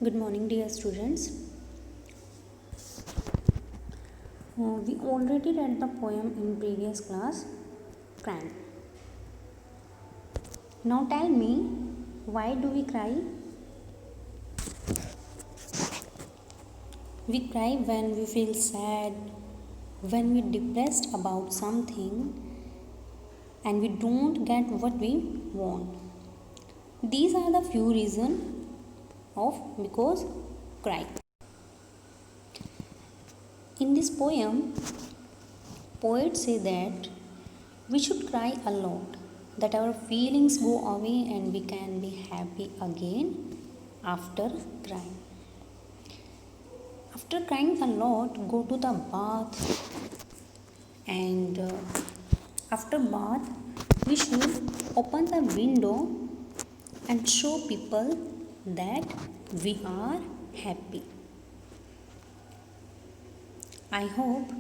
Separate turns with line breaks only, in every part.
Good morning, dear students. We already read the poem in previous class, Crying. Now tell me, why do we cry? We cry when we feel sad, when we're depressed about something, and we don't get what we want. These are the few reasons of because cry. In this poem, poets say that we should cry a lot, that our feelings go away and we can be happy again after crying. After crying a lot, go to the bath, and after bath, we should open the window and show people that we are happy. I hope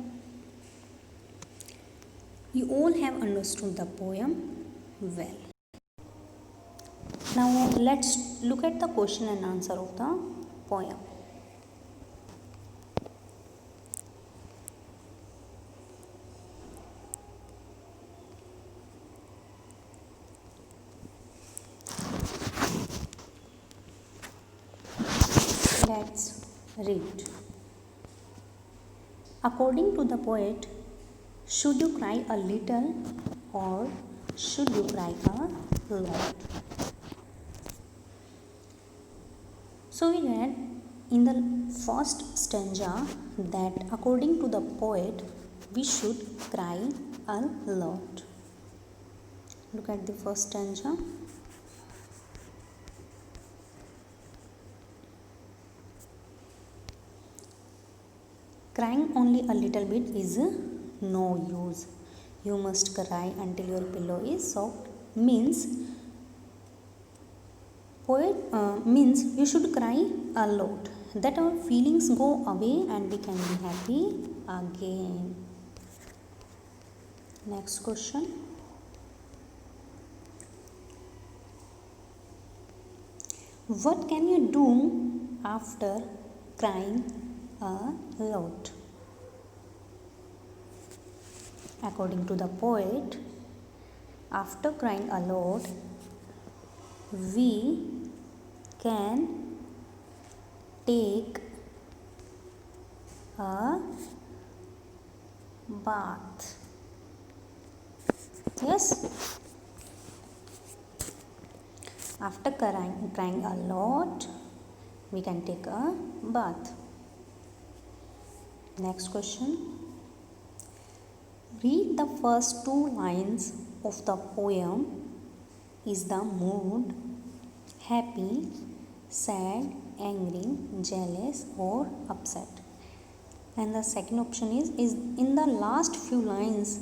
you all have understood the poem well. Now let's look at the question and answer of the poem. Let's read. According to the poet, should you cry a little or should you cry a lot? So we read in the first stanza that according to the poet, we should cry a lot. Look at the first stanza. Crying only a little bit is no use. You must cry until your pillow is soft. Means you should cry a lot, that our feelings go away and we can be happy again. Next question. What can you do after crying a lot? According to the poet, after crying a lot, we can take a bath. Yes? After crying a lot, we can take a bath. Next question. Read the first two lines of the poem. Is the mood happy, sad, angry, jealous or upset? And the second option is in the last few lines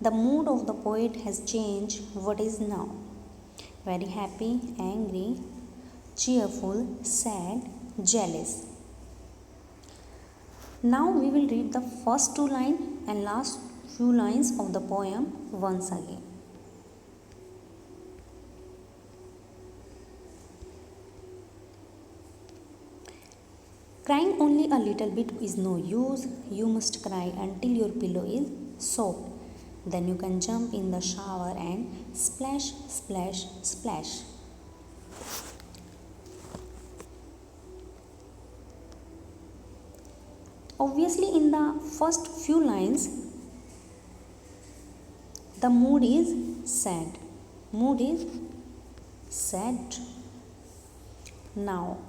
the mood of the poet has changed. What is now? Very happy, angry, cheerful, sad, jealous. Now we will read the first two lines and last few lines of the poem once again. Crying only a little bit is no use. You must cry until your pillow is soaked. Then you can jump in the shower and splash, splash, splash. Obviously, in the first few lines, the mood is sad. Mood is sad. Now,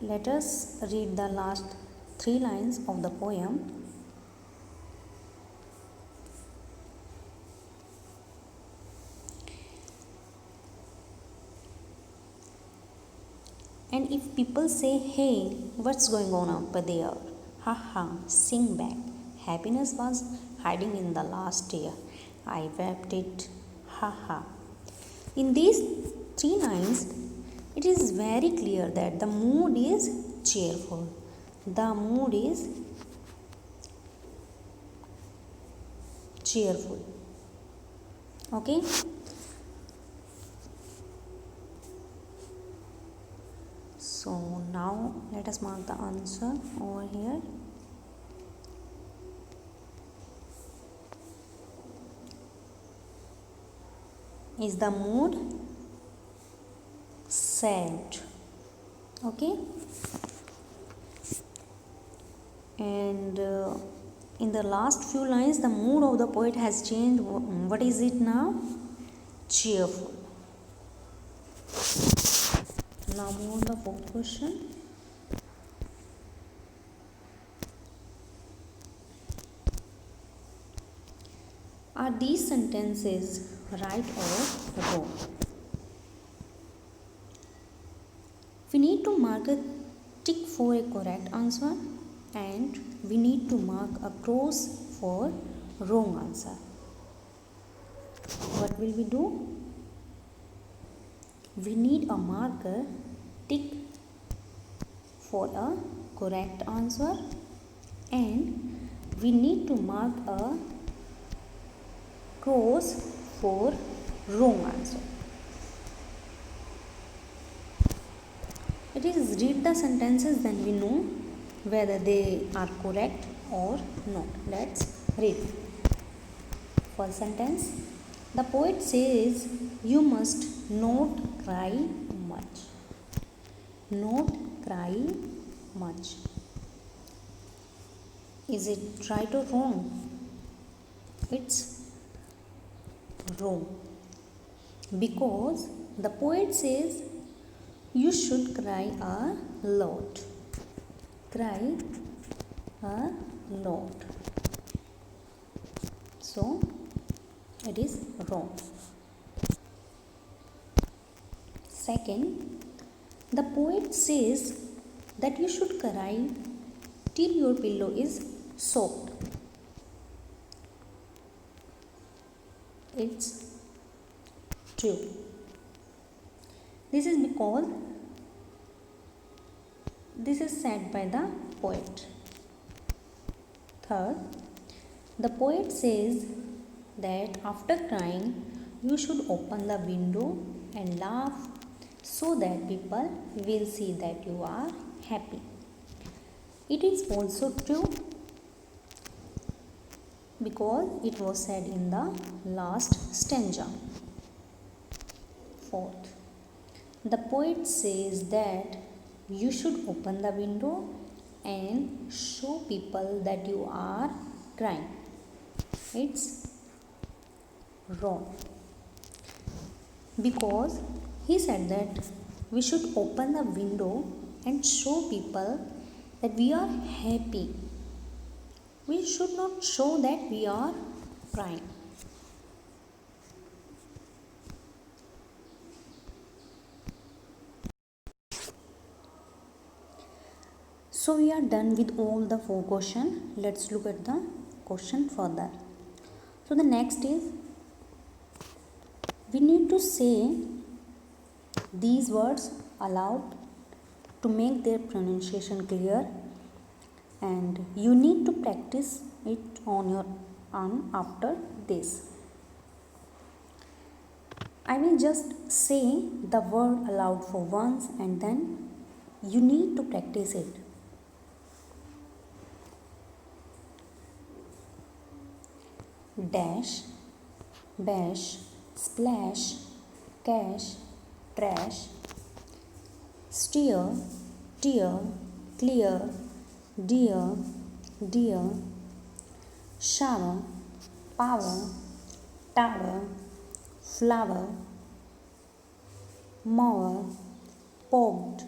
let us read the last three lines of the poem. And if people say, hey, what's going on up there? Haha, sing back. Happiness was hiding in the last year. I wept it. Haha. In these three lines, it is very clear that the mood is cheerful. The mood is cheerful. Okay? So now let us mark the answer over here. Is the mood sad? Okay. And in the last few lines, the mood of the poet has changed. What is it now? Cheerful. Now move on the fourth question. Are these sentences right or wrong? We need to mark a tick for a correct answer and we need to mark a cross for wrong answer. What will we do? We need a marker tick for a correct answer and we need to mark a cross for wrong answer. It is read the sentences, then we know whether they are correct or not. Let's read. First sentence. The poet says you must not cry much. Not cry much. Is it right or wrong? It's wrong. Because the poet says you should cry a lot. Cry a lot. So it is wrong. Second, the poet says that you should cry till your pillow is soaked. It's true. This is because this is said by the poet. Third, the poet says that after crying you should open the window and laugh so that people will see that you are happy. It is also true because it was said in the last stanza. Fourth, the poet says that you should open the window and show people that you are crying. It's wrong because he said that we should open the window and show people that we are happy. We should not show that we are crying. So we are done with all the 4 questions. Let's look at the question further. So the next is we need to say these words aloud to make their pronunciation clear, and you need to practice it on your own after this. I will just say the word aloud for once and then you need to practice it. Dash, bash, splash, cash, trash, steer, tear, clear, dear, dear, shower, power, tower, flower, mower, poked,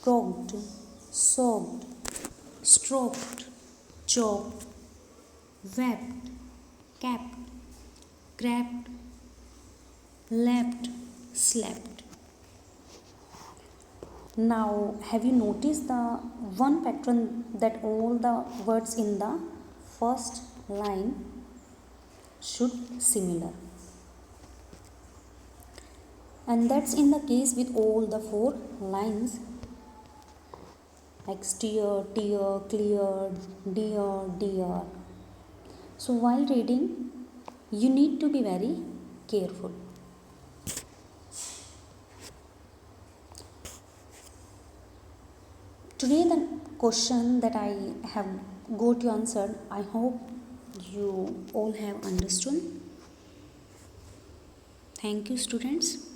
croaked, soaked, stroked, choked, wept, capped, cracked, leapt, slept. Now, have you noticed the one pattern that all the words in the first line should similar? And that's in the case with all the 4 lines like steer, tear, clear, dear, dear. So while reading, you need to be very careful. Today the question that I have got you answered, I hope you all have understood. Thank you, students.